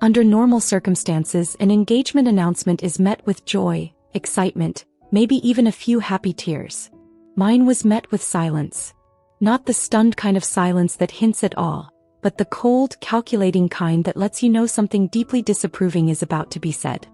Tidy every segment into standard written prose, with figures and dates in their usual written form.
Under normal circumstances, an engagement announcement is met with joy, excitement, maybe even a few happy tears. Mine was met with silence. Not the stunned kind of silence that hints at awe, but the cold, calculating kind that lets you know something deeply disapproving is about to be said.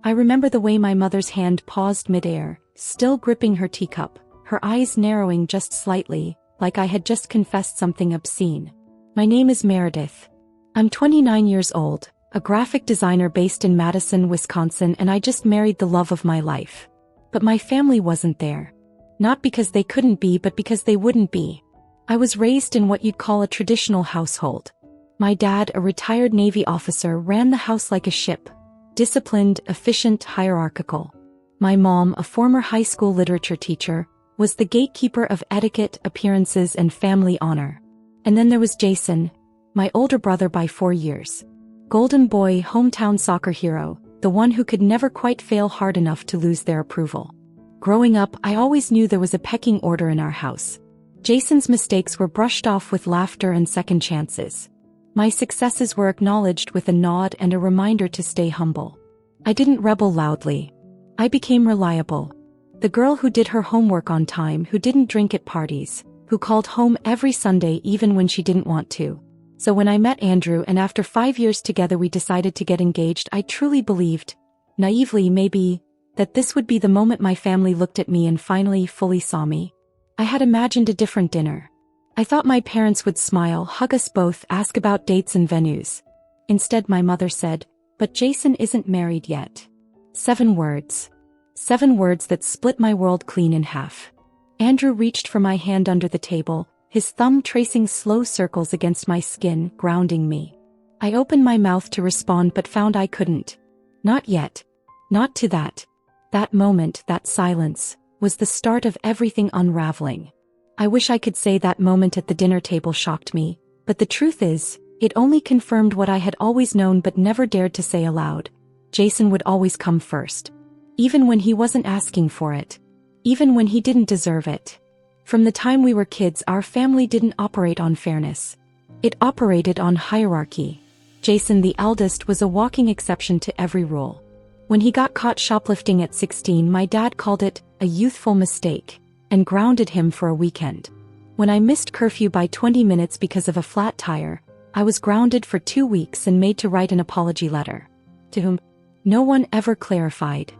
I remember the way my mother's hand paused midair, still gripping her teacup, her eyes narrowing just slightly, like I had just confessed something obscene. My name is Meredith. I'm 29 years old, a graphic designer based in Madison, Wisconsin, and I just married the love of my life. But my family wasn't there. Not because they couldn't be, but because they wouldn't be. I was raised in what you'd call a traditional household. My dad, a retired Navy officer, ran the house like a ship. Disciplined, efficient, hierarchical. My mom, a former high school literature teacher, was the gatekeeper of etiquette, appearances, and family honor. And then there was Jason, my older brother by 4 years. Golden boy, hometown soccer hero, the one who could never quite fail hard enough to lose their approval. Growing up, I always knew there was a pecking order in our house. Jason's mistakes were brushed off with laughter and second chances. My successes were acknowledged with a nod and a reminder to stay humble. I didn't rebel loudly. I became reliable. The girl who did her homework on time, who didn't drink at parties, who called home every Sunday even when she didn't want to. So when I met Andrew and after 5 years together we decided to get engaged, I truly believed, naively maybe, that this would be the moment my family looked at me and finally fully saw me. I had imagined a different dinner. I thought my parents would smile, hug us both, ask about dates and venues. Instead my mother said, "But Jason isn't married yet." 7 words. 7 words that split my world clean in half. Andrew reached for my hand under the table, his thumb tracing slow circles against my skin, grounding me. I opened my mouth to respond but found I couldn't. Not yet. Not to that. That moment, that silence, was the start of everything unraveling. I wish I could say that moment at the dinner table shocked me, but the truth is, it only confirmed what I had always known but never dared to say aloud. Jason would always come first. Even when he wasn't asking for it. Even when he didn't deserve it. From the time we were kids, our family didn't operate on fairness. It operated on hierarchy. Jason, the eldest, was a walking exception to every rule. When he got caught shoplifting at 16, my dad called it a youthful mistake and grounded him for a weekend. When I missed curfew by 20 minutes because of a flat tire, I was grounded for 2 weeks and made to write an apology letter. To whom? No one ever clarified.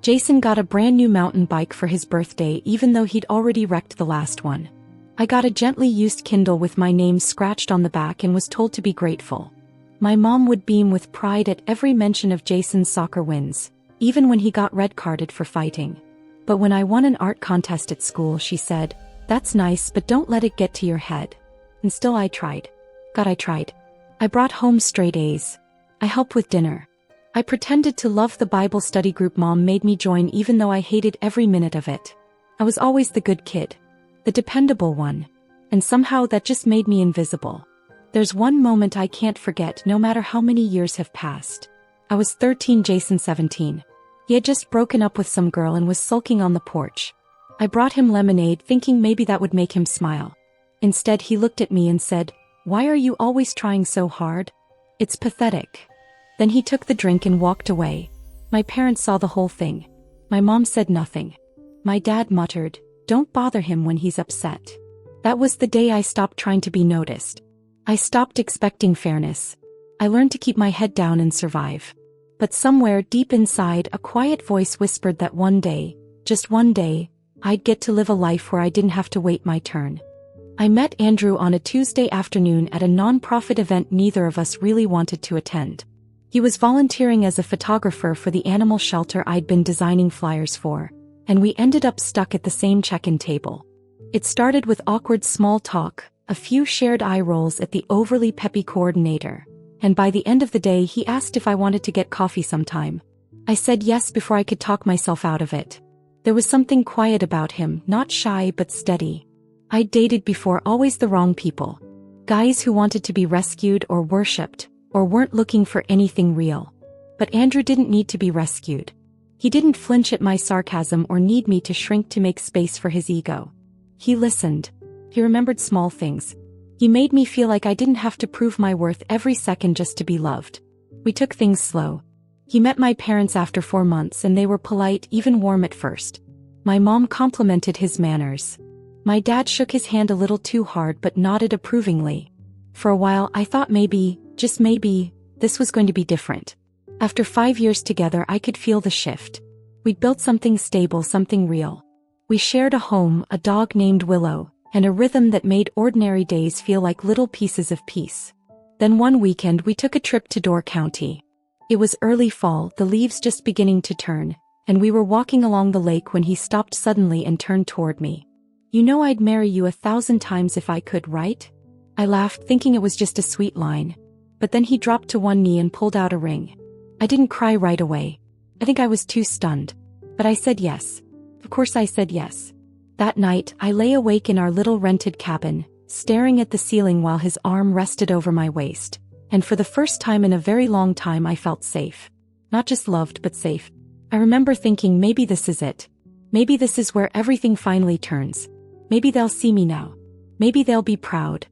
Jason got a brand new mountain bike for his birthday even though he'd already wrecked the last one. I got a gently used Kindle with my name scratched on the back and was told to be grateful. My mom would beam with pride at every mention of Jason's soccer wins, even when he got red-carded for fighting. But when I won an art contest at school, she said, "That's nice, but don't let it get to your head." And still I tried. God, I tried. I brought home straight A's. I helped with dinner. I pretended to love the Bible study group Mom made me join even though I hated every minute of it. I was always the good kid. The dependable one. And somehow that just made me invisible. There's one moment I can't forget no matter how many years have passed. I was 13, Jason 17. He had just broken up with some girl and was sulking on the porch. I brought him lemonade thinking maybe that would make him smile. Instead he looked at me and said, "Why are you always trying so hard? It's pathetic." Then he took the drink and walked away. My parents saw the whole thing. My mom said nothing. My dad muttered, "Don't bother him when he's upset." That was the day I stopped trying to be noticed. I stopped expecting fairness. I learned to keep my head down and survive. But somewhere deep inside, a quiet voice whispered that one day, just one day, I'd get to live a life where I didn't have to wait my turn. I met Andrew on a Tuesday afternoon at a non-profit event neither of us really wanted to attend. He was volunteering as a photographer for the animal shelter I'd been designing flyers for, and we ended up stuck at the same check-in table. It started with awkward small talk, a few shared eye rolls at the overly peppy coordinator, and by the end of the day he asked if I wanted to get coffee sometime. I said yes before I could talk myself out of it. There was something quiet about him, not shy but steady. I'd dated before, always the wrong people. Guys who wanted to be rescued or worshipped, or weren't looking for anything real. But Andrew didn't need to be rescued. He didn't flinch at my sarcasm or need me to shrink to make space for his ego. He listened. He remembered small things. He made me feel like I didn't have to prove my worth every second just to be loved. We took things slow. He met my parents after 4 months and they were polite, even warm at first. My mom complimented his manners. My dad shook his hand a little too hard but nodded approvingly. For a while I thought maybe, just maybe, this was going to be different. After 5 years together I could feel the shift. We'd built something stable, something real. We shared a home, a dog named Willow, and a rhythm that made ordinary days feel like little pieces of peace. Then one weekend we took a trip to Door County. It was early fall, the leaves just beginning to turn, and we were walking along the lake when he stopped suddenly and turned toward me. "You know I'd marry you 1,000 times if I could, right?" I laughed, thinking it was just a sweet line. But then he dropped to one knee and pulled out a ring. I didn't cry right away. I think I was too stunned. But I said yes. Of course I said yes. That night, I lay awake in our little rented cabin, staring at the ceiling while his arm rested over my waist. And for the first time in a very long time I felt safe. Not just loved, but safe. I remember thinking, maybe this is it. Maybe this is where everything finally turns. Maybe they'll see me now. Maybe they'll be proud.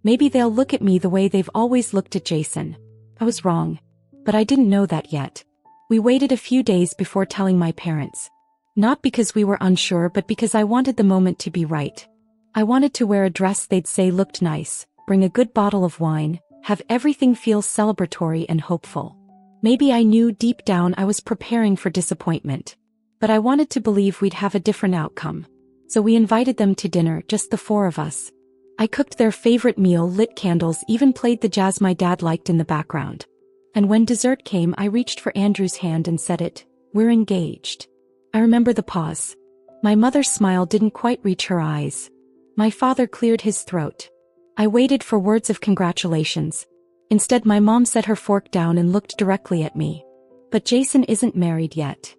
Maybe they'll look at me the way they've always looked at Jason. I was wrong. But I didn't know that yet. We waited a few days before telling my parents. Not because we were unsure, but because I wanted the moment to be right. I wanted to wear a dress they'd say looked nice, bring a good bottle of wine, have everything feel celebratory and hopeful. Maybe I knew deep down I was preparing for disappointment. But I wanted to believe we'd have a different outcome. So we invited them to dinner, just the 4 of us. I cooked their favorite meal, lit candles, even played the jazz my dad liked in the background. And when dessert came, I reached for Andrew's hand and said it, "We're engaged." I remember the pause. My mother's smile didn't quite reach her eyes. My father cleared his throat. I waited for words of congratulations. Instead, my mom set her fork down and looked directly at me. "But Jason isn't married yet."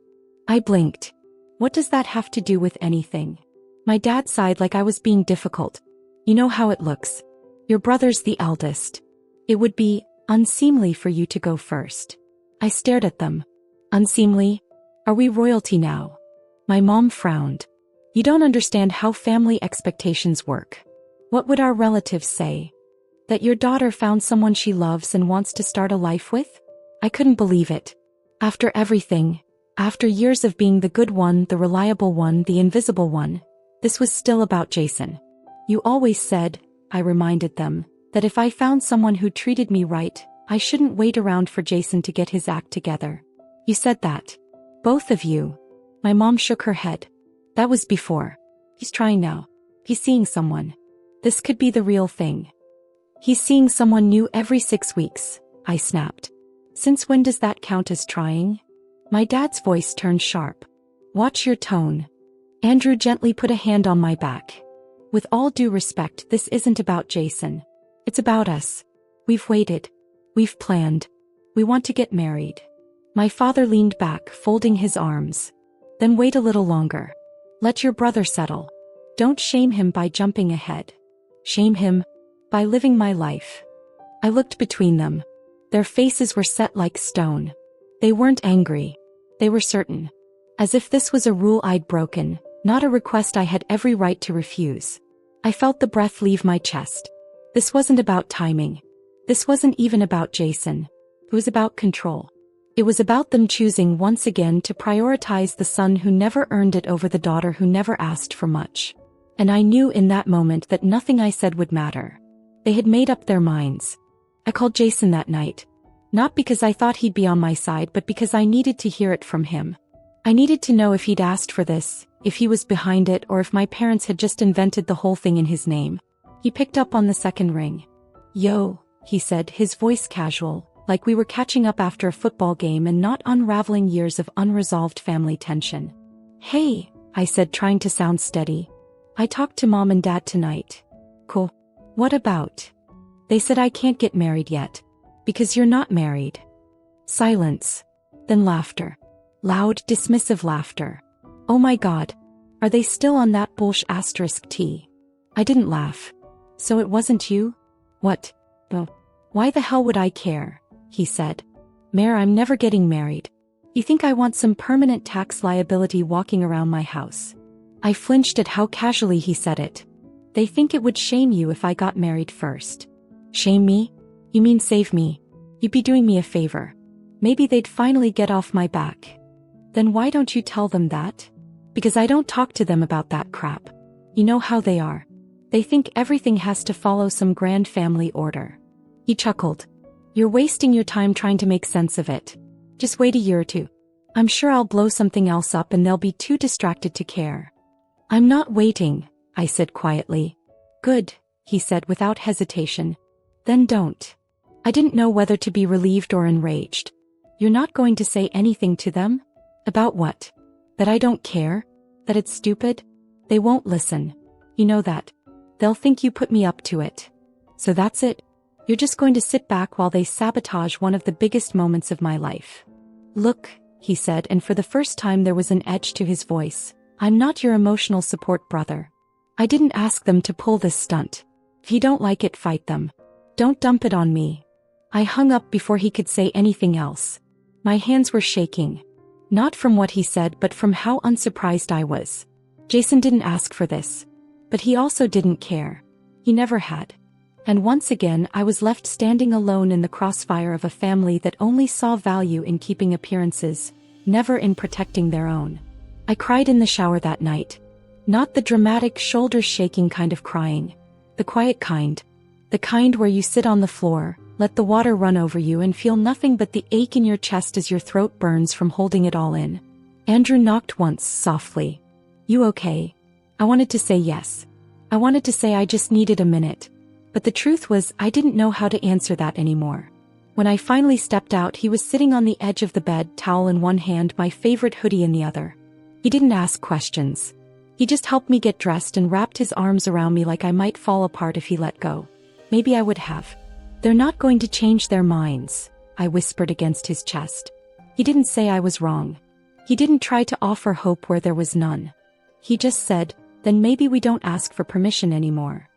I blinked. "What does that have to do with anything?" My dad sighed like I was being difficult. "You know how it looks. Your brother's the eldest. It would be unseemly for you to go first." I stared at them. "Unseemly? Are we royalty now?" My mom frowned. "You don't understand how family expectations work. What would our relatives say? That your daughter found someone she loves and wants to start a life with?" I couldn't believe it. After everything, after years of being the good one, the reliable one, the invisible one, this was still about Jason. "You always said," I reminded them, "that if I found someone who treated me right, I shouldn't wait around for Jason to get his act together. You said that. Both of you." My mom shook her head. "That was before. He's trying now. He's seeing someone. This could be the real thing." "He's seeing someone new every 6 weeks," I snapped. "Since when does that count as trying?" My dad's voice turned sharp. "Watch your tone." Andrew gently put a hand on my back. "With all due respect, this isn't about Jason. It's about us. We've waited. We've planned. We want to get married." My father leaned back, folding his arms. "Then wait a little longer. Let your brother settle. Don't shame him by jumping ahead. Shame him by living my life." I looked between them. Their faces were set like stone. They weren't angry. They were certain. As if this was a rule I'd broken, not a request I had every right to refuse. I felt the breath leave my chest. This wasn't about timing. This wasn't even about Jason. It was about control. It was about them choosing once again to prioritize the son who never earned it over the daughter who never asked for much. And I knew in that moment that nothing I said would matter. They had made up their minds. I called Jason that night. Not because I thought he'd be on my side, but because I needed to hear it from him. I needed to know if he'd asked for this, if he was behind it, or if my parents had just invented the whole thing in his name. He picked up on the second ring. "Yo," he said, his voice casual, like we were catching up after a football game and not unraveling years of unresolved family tension. "Hey," I said, trying to sound steady. "I talked to Mom and Dad tonight." "Cool. What about?" "They said I can't get married yet. Because you're not married." Silence. Then laughter. Loud, dismissive laughter. "Oh my God. Are they still on that **T? I didn't laugh. "So it wasn't you?" "What? Oh. Why the hell would I care?" he said. "Mare, I'm never getting married. You think I want some permanent tax liability walking around my house?" I flinched at how casually he said it. "They think it would shame you if I got married first." "Shame me? You mean save me? You'd be doing me a favor." Maybe they'd finally get off my back. Then why don't you tell them that? Because I don't talk to them about that crap. You know how they are. They think everything has to follow some grand family order. He chuckled. You're wasting your time trying to make sense of it. Just wait a year or two. I'm sure I'll blow something else up and they'll be too distracted to care. I'm not waiting, I said quietly. Good, he said without hesitation. Then don't. I didn't know whether to be relieved or enraged. You're not going to say anything to them? About what? That I don't care? That it's stupid? They won't listen. You know that. They'll think you put me up to it. So that's it? You're just going to sit back while they sabotage one of the biggest moments of my life. Look, he said, and for the first time there was an edge to his voice. I'm not your emotional support brother. I didn't ask them to pull this stunt. If you don't like it, fight them. Don't dump it on me. I hung up before he could say anything else. My hands were shaking. Not from what he said, but from how unsurprised I was. Jason didn't ask for this. But he also didn't care. He never had. And once again I was left standing alone in the crossfire of a family that only saw value in keeping appearances, never in protecting their own. I cried in the shower that night. Not the dramatic, shoulders-shaking kind of crying. The quiet kind. The kind where you sit on the floor, let the water run over you and feel nothing but the ache in your chest as your throat burns from holding it all in. Andrew knocked once, softly. You okay? I wanted to say yes. I wanted to say I just needed a minute. But the truth was, I didn't know how to answer that anymore. When I finally stepped out, he was sitting on the edge of the bed, towel in one hand, my favorite hoodie in the other. He didn't ask questions. He just helped me get dressed and wrapped his arms around me like I might fall apart if he let go. Maybe I would have. They're not going to change their minds, I whispered against his chest. He didn't say I was wrong. He didn't try to offer hope where there was none. He just said, then maybe we don't ask for permission anymore.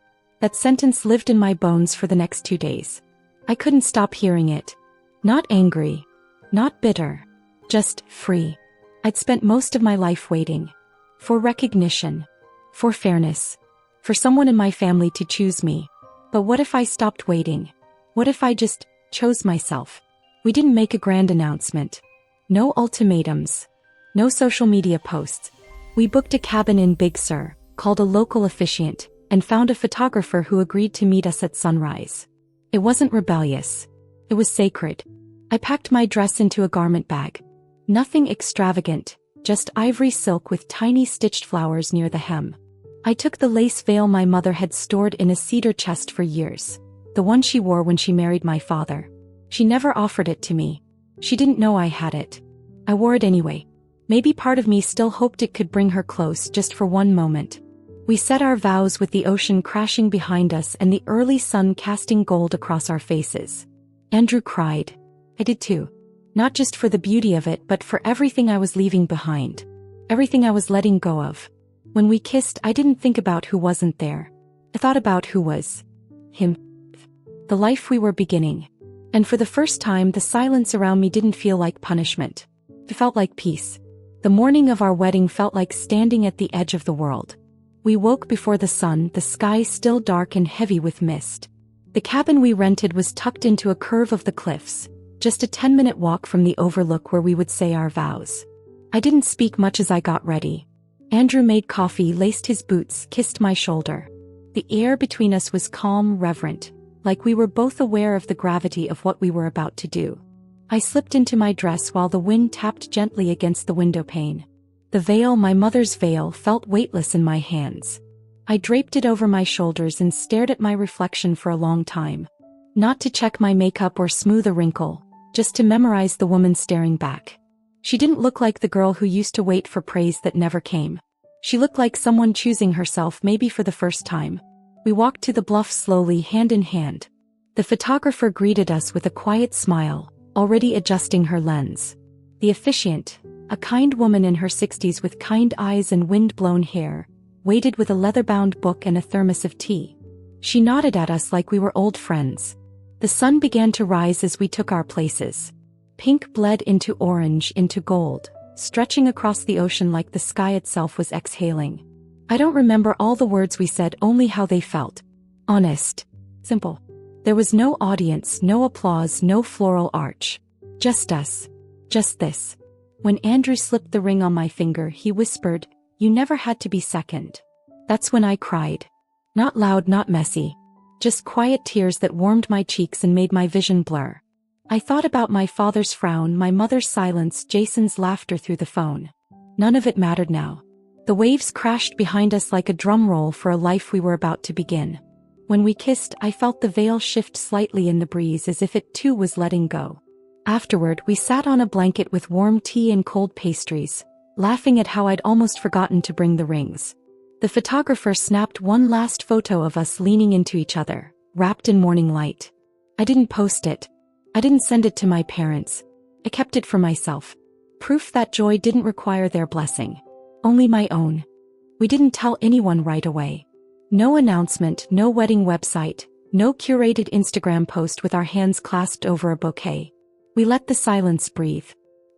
That sentence lived in my bones for the next 2 days. I couldn't stop hearing it. Not angry. Not bitter. Just free. I'd spent most of my life waiting. For recognition. For fairness. For someone in my family to choose me. But what if I stopped waiting? What if I just chose myself? We didn't make a grand announcement. No ultimatums. No social media posts. We booked a cabin in Big Sur, called a local officiant, and found a photographer who agreed to meet us at sunrise. It wasn't rebellious. It was sacred. I packed my dress into a garment bag. Nothing extravagant, just ivory silk with tiny stitched flowers near the hem. I took the lace veil my mother had stored in a cedar chest for years, the one she wore when she married my father. She never offered it to me. She didn't know I had it. I wore it anyway. Maybe part of me still hoped it could bring her close just for one moment. We said our vows with the ocean crashing behind us and the early sun casting gold across our faces. Andrew cried. I did too. Not just for the beauty of it, but for everything I was leaving behind. Everything I was letting go of. When we kissed, I didn't think about who wasn't there. I thought about who was. Him. The life we were beginning. And for the first time, the silence around me didn't feel like punishment. It felt like peace. The morning of our wedding felt like standing at the edge of the world. We woke before the sun, the sky still dark and heavy with mist. The cabin we rented was tucked into a curve of the cliffs, just a 10-minute walk from the overlook where we would say our vows. I didn't speak much as I got ready. Andrew made coffee, laced his boots, kissed my shoulder. The air between us was calm, reverent, like we were both aware of the gravity of what we were about to do. I slipped into my dress while the wind tapped gently against the window pane. The veil, my mother's veil, felt weightless in my hands. I draped it over my shoulders and stared at my reflection for a long time. Not to check my makeup or smooth a wrinkle, just to memorize the woman staring back. She didn't look like the girl who used to wait for praise that never came. She looked like someone choosing herself, maybe for the first time. We walked to the bluff slowly, hand in hand. The photographer greeted us with a quiet smile, already adjusting her lens. The officiant, a kind woman in her 60s with kind eyes and wind-blown hair, waited with a leather-bound book and a thermos of tea. She nodded at us like we were old friends. The sun began to rise as we took our places. Pink bled into orange, into gold, stretching across the ocean like the sky itself was exhaling. I don't remember all the words we said, only how they felt. Honest. Simple. There was no audience, no applause, no floral arch. Just us. Just this. When Andrew slipped the ring on my finger, he whispered, "You never had to be second." That's when I cried. Not loud, not messy. Just quiet tears that warmed my cheeks and made my vision blur. I thought about my father's frown, my mother's silence, Jason's laughter through the phone. None of it mattered now. The waves crashed behind us like a drum roll for a life we were about to begin. When we kissed, I felt the veil shift slightly in the breeze as if it too was letting go. Afterward, we sat on a blanket with warm tea and cold pastries, laughing at how I'd almost forgotten to bring the rings. The photographer snapped one last photo of us leaning into each other, wrapped in morning light. I didn't post it. I didn't send it to my parents. I kept it for myself. Proof that joy didn't require their blessing. Only my own. We didn't tell anyone right away. No announcement, no wedding website, no curated Instagram post with our hands clasped over a bouquet. We let the silence breathe.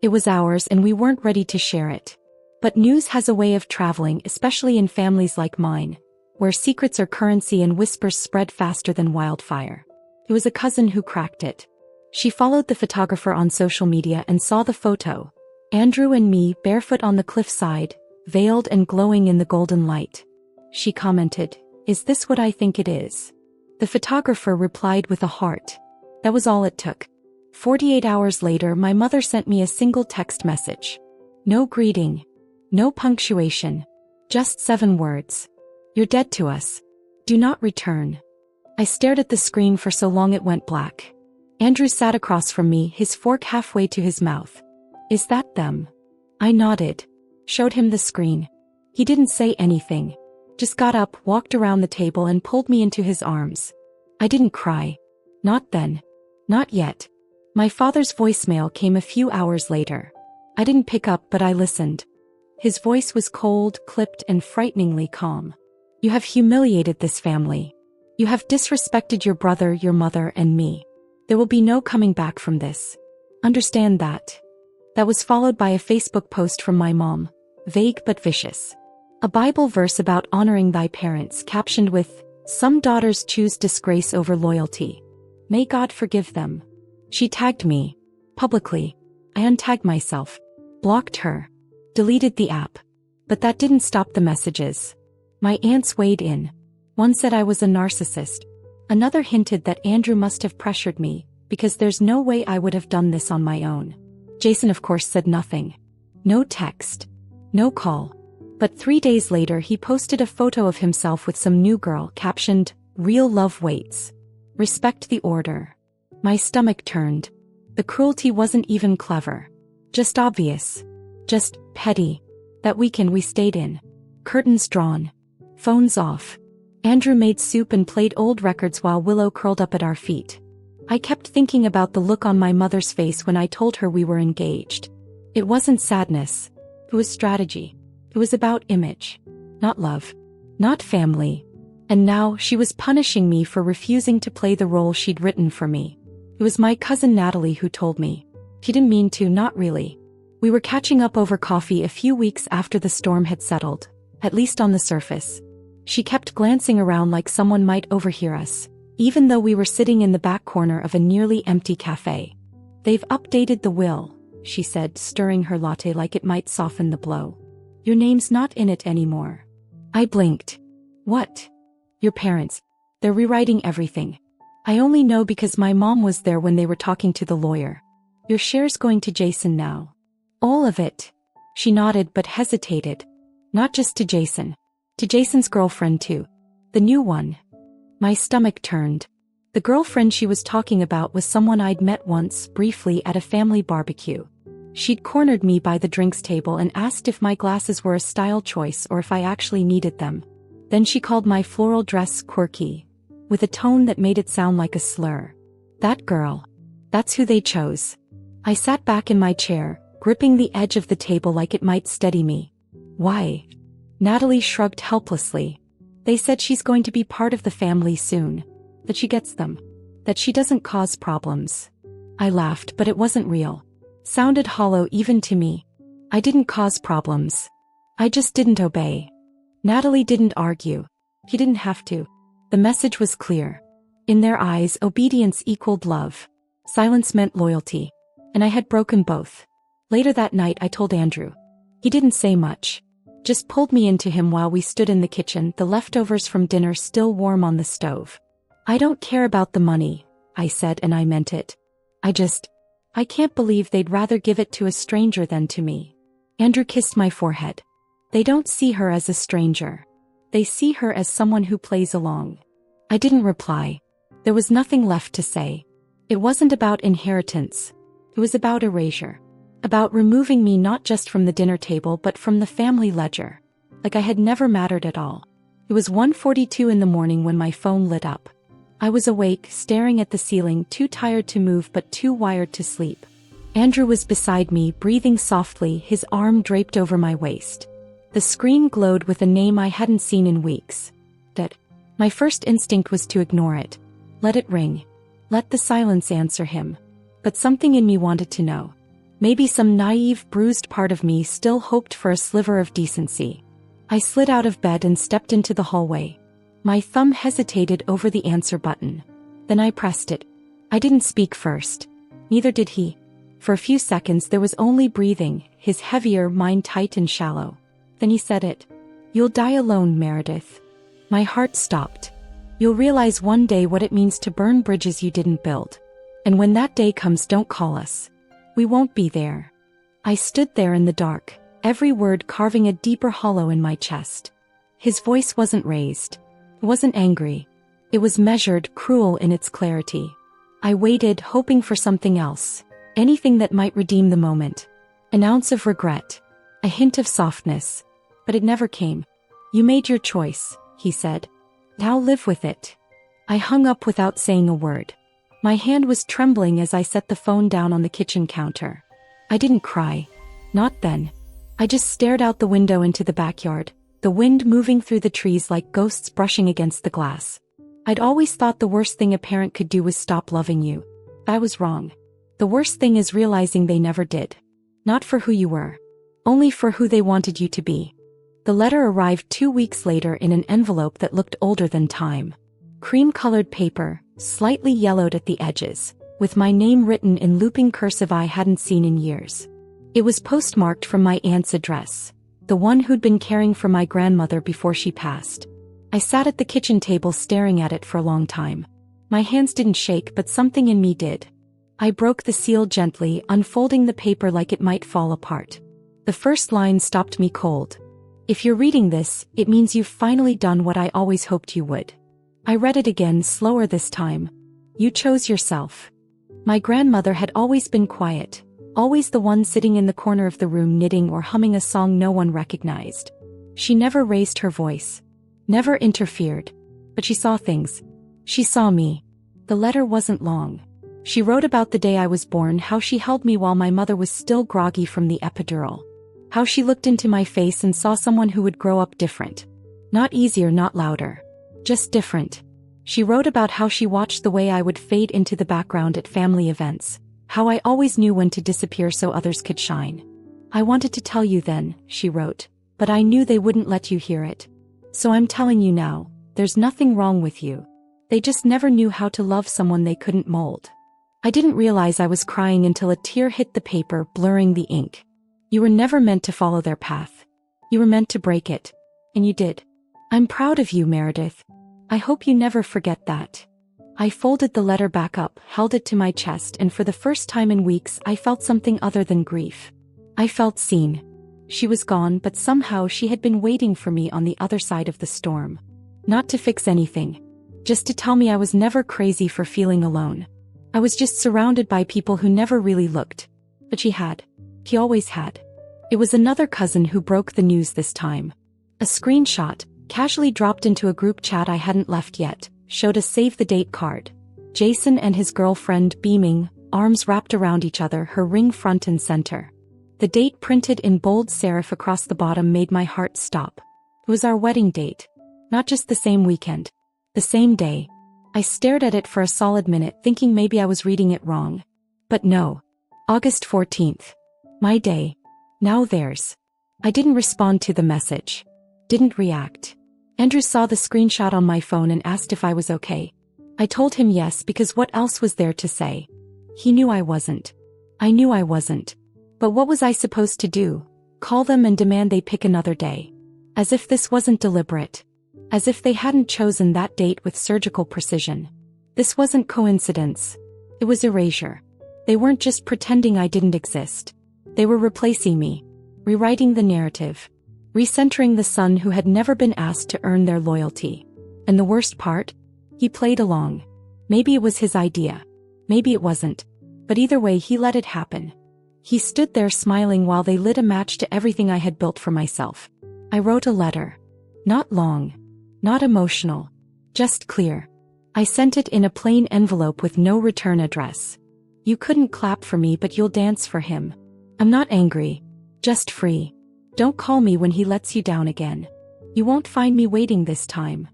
It was ours and we weren't ready to share it. But news has a way of traveling, especially in families like mine, where secrets are currency and whispers spread faster than wildfire. It was a cousin who cracked it. She followed the photographer on social media and saw the photo. Andrew and me, barefoot on the cliffside, veiled and glowing in the golden light. She commented, "Is this what I think it is?" The photographer replied with a heart. That was all it took. 48 hours later, my mother sent me a single text message. No greeting. No punctuation. Just 7 words. "You're dead to us. Do not return." I stared at the screen for so long it went black. Andrew sat across from me, his fork halfway to his mouth. "Is that them?" I nodded. Showed him the screen. He didn't say anything. Just got up, walked around the table and pulled me into his arms. I didn't cry. Not then. Not yet. My father's voicemail came a few hours later. I didn't pick up, but I listened. His voice was cold, clipped, and frighteningly calm. "You have humiliated this family. You have disrespected your brother, your mother, and me. There will be no coming back from this. Understand that." That was followed by a Facebook post from my mom, vague but vicious. A Bible verse about honoring thy parents, captioned with, "Some daughters choose disgrace over loyalty. May God forgive them." She tagged me. Publicly. I untagged myself. Blocked her. Deleted the app. But that didn't stop the messages. My aunts weighed in. One said I was a narcissist. Another hinted that Andrew must have pressured me, because there's no way I would have done this on my own. Jason, of course, said nothing. No text. No call. But 3 days later he posted a photo of himself with some new girl, captioned, "Real love waits. Respect the order." My stomach turned. The cruelty wasn't even clever. Just obvious. Just petty. That weekend we stayed in. Curtains drawn. Phones off. Andrew made soup and played old records while Willow curled up at our feet. I kept thinking about the look on my mother's face when I told her we were engaged. It wasn't sadness. It was strategy. It was about image. Not love. Not family. And now she was punishing me for refusing to play the role she'd written for me. It was my cousin Natalie who told me. She didn't mean to, not really. We were catching up over coffee a few weeks after the storm had settled, at least on the surface. She kept glancing around like someone might overhear us, even though we were sitting in the back corner of a nearly empty cafe. "They've updated the will," she said, stirring her latte like it might soften the blow. "Your name's not in it anymore." I blinked. "What?" "Your parents. They're rewriting everything. I only know because my mom was there when they were talking to the lawyer. Your share's going to Jason now." "All of it?" She nodded but hesitated. "Not just to Jason. To Jason's girlfriend too. The new one." My stomach turned. The girlfriend she was talking about was someone I'd met once, briefly, at a family barbecue. She'd cornered me by the drinks table and asked if my glasses were a style choice or if I actually needed them. Then she called my floral dress quirky, with a tone that made it sound like a slur. That girl. That's who they chose. I sat back in my chair, gripping the edge of the table like it might steady me. "Why?" Natalie shrugged helplessly. "They said she's going to be part of the family soon. That she gets them. That she doesn't cause problems." I laughed, but it wasn't real. Sounded hollow even to me. I didn't cause problems. I just didn't obey. Natalie didn't argue. He didn't have to. The message was clear. In their eyes, obedience equaled love. Silence meant loyalty. and I had broken both. Later that night I told Andrew. He didn't say much. Just pulled me into him while we stood in the kitchen, the leftovers from dinner still warm on the stove. "I don't care about the money," I said, and I meant it. I can't believe they'd rather give it to a stranger than to me." Andrew kissed my forehead. "They don't see her as a stranger. They see her as someone who plays along." I didn't reply. There was nothing left to say. It wasn't about inheritance. It was about erasure. About removing me not just from the dinner table but from the family ledger. Like I had never mattered at all. It was 1:42 in the morning when my phone lit up. I was awake, staring at the ceiling, too tired to move but too wired to sleep. Andrew was beside me, breathing softly, his arm draped over my waist. The screen glowed with a name I hadn't seen in weeks. Dad. My first instinct was to ignore it. Let it ring. Let the silence answer him. But something in me wanted to know. Maybe some naive, bruised part of me still hoped for a sliver of decency. I slid out of bed and stepped into the hallway. My thumb hesitated over the answer button. Then I pressed it. I didn't speak first. Neither did he. For a few seconds there was only breathing, his heavier, mine tight and shallow. Then he said it. "You'll die alone, Meredith." My heart stopped. "You'll realize one day what it means to burn bridges you didn't build. And when that day comes, don't call us. We won't be there." I stood there in the dark, every word carving a deeper hollow in my chest. His voice wasn't raised. It wasn't angry. It was measured, cruel in its clarity. I waited, hoping for something else. Anything that might redeem the moment. An ounce of regret. A hint of softness. But it never came. "You made your choice," he said. "Now live with it." I hung up without saying a word. My hand was trembling as I set the phone down on the kitchen counter. I didn't cry. Not then. I just stared out the window into the backyard, the wind moving through the trees like ghosts brushing against the glass. I'd always thought the worst thing a parent could do was stop loving you. I was wrong. The worst thing is realizing they never did. Not for who you were. Only for who they wanted you to be. The letter arrived 2 weeks later in an envelope that looked older than time. Cream-colored paper, slightly yellowed at the edges, with my name written in looping cursive I hadn't seen in years. It was postmarked from my aunt's address, the one who'd been caring for my grandmother before she passed. I sat at the kitchen table staring at it for a long time. My hands didn't shake, but something in me did. I broke the seal gently, unfolding the paper like it might fall apart. The first line stopped me cold. "If you're reading this, it means you've finally done what I always hoped you would." I read it again, slower this time. "You chose yourself." My grandmother had always been quiet, always the one sitting in the corner of the room knitting or humming a song no one recognized. She never raised her voice, never interfered, but she saw things. She saw me. The letter wasn't long. She wrote about the day I was born, how she held me while my mother was still groggy from the epidural. How she looked into my face and saw someone who would grow up different. Not easier, not louder. Just different. She wrote about how she watched the way I would fade into the background at family events, how I always knew when to disappear so others could shine. "I wanted to tell you then," she wrote, "but I knew they wouldn't let you hear it. So I'm telling you now, there's nothing wrong with you. They just never knew how to love someone they couldn't mold." I didn't realize I was crying until a tear hit the paper, blurring the ink. "You were never meant to follow their path. You were meant to break it. And you did. I'm proud of you, Meredith. I hope you never forget that." I folded the letter back up, held it to my chest, and for the first time in weeks I felt something other than grief. I felt seen. She was gone, but somehow she had been waiting for me on the other side of the storm. Not to fix anything. Just to tell me I was never crazy for feeling alone. I was just surrounded by people who never really looked. But she had. He always had. It was another cousin who broke the news this time. A screenshot, casually dropped into a group chat I hadn't left yet, showed a save-the-date card. Jason and his girlfriend beaming, arms wrapped around each other, her ring front and center. The date printed in bold serif across the bottom made my heart stop. It was our wedding date. Not just the same weekend. The same day. I stared at it for a solid minute, thinking maybe I was reading it wrong. But no. August 14th. My day. Now theirs. I didn't respond to the message. Didn't react. Andrew saw the screenshot on my phone and asked if I was okay. I told him yes, because what else was there to say? He knew I wasn't. I knew I wasn't. But what was I supposed to do? Call them and demand they pick another day? As if this wasn't deliberate. As if they hadn't chosen that date with surgical precision. This wasn't coincidence. It was erasure. They weren't just pretending I didn't exist. They were replacing me. Rewriting the narrative. Recentering the son who had never been asked to earn their loyalty. And the worst part? He played along. Maybe it was his idea. Maybe it wasn't. But either way, he let it happen. He stood there smiling while they lit a match to everything I had built for myself. I wrote a letter. Not long. Not emotional. Just clear. I sent it in a plain envelope with no return address. You couldn't clap for me, but you'll dance for him. I'm not angry. Just free. Don't call me when he lets you down again. You won't find me waiting this time.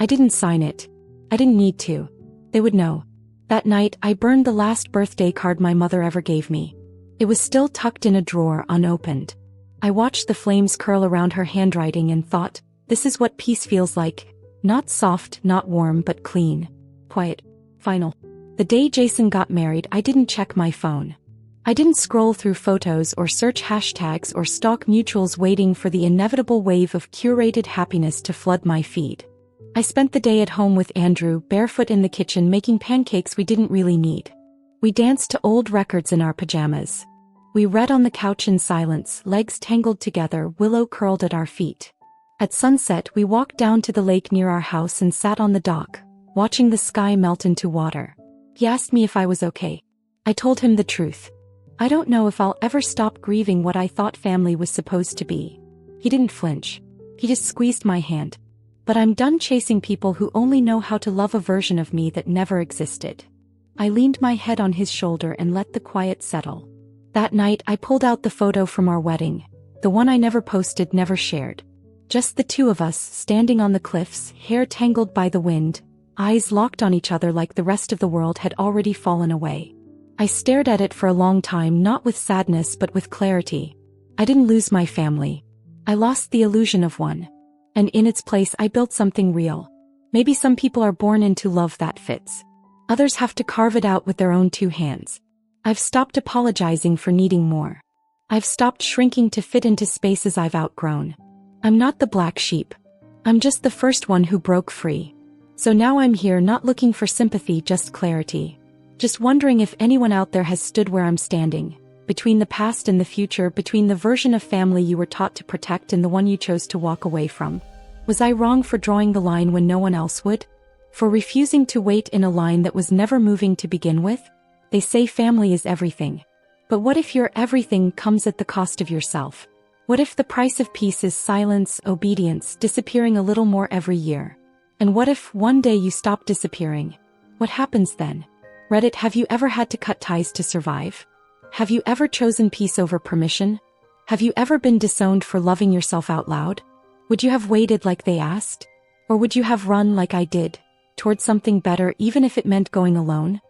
I didn't sign it. I didn't need to. They would know. That night, I burned the last birthday card my mother ever gave me. It was still tucked in a drawer, unopened. I watched the flames curl around her handwriting and thought, this is what peace feels like. Not soft, not warm, but clean. Quiet. Final. The day Jason got married, I didn't check my phone. I didn't scroll through photos or search hashtags or stalk mutuals waiting for the inevitable wave of curated happiness to flood my feed. I spent the day at home with Andrew, barefoot in the kitchen making pancakes we didn't really need. We danced to old records in our pajamas. We read on the couch in silence, legs tangled together, willow curled at our feet. At sunset, we walked down to the lake near our house and sat on the dock, watching the sky melt into water. He asked me if I was okay. I told him the truth. I don't know if I'll ever stop grieving what I thought family was supposed to be. He didn't flinch. He just squeezed my hand. But I'm done chasing people who only know how to love a version of me that never existed. I leaned my head on his shoulder and let the quiet settle. That night, I pulled out the photo from our wedding, the one I never posted, never shared. Just the two of us, standing on the cliffs, hair tangled by the wind, eyes locked on each other like the rest of the world had already fallen away. I stared at it for a long time, not with sadness but with clarity. I didn't lose my family. I lost the illusion of one. And in its place I built something real. Maybe some people are born into love that fits. Others have to carve it out with their own two hands. I've stopped apologizing for needing more. I've stopped shrinking to fit into spaces I've outgrown. I'm not the black sheep. I'm just the first one who broke free. So now I'm here, not looking for sympathy, just clarity. Just wondering if anyone out there has stood where I'm standing, between the past and the future, between the version of family you were taught to protect and the one you chose to walk away from. Was I wrong for drawing the line when no one else would? For refusing to wait in a line that was never moving to begin with? They say family is everything. But what if your everything comes at the cost of yourself? What if the price of peace is silence, obedience, disappearing a little more every year? And what if one day you stop disappearing? What happens then? Reddit, have you ever had to cut ties to survive? Have you ever chosen peace over permission? Have you ever been disowned for loving yourself out loud? Would you have waited like they asked? Or would you have run like I did, toward something better even if it meant going alone?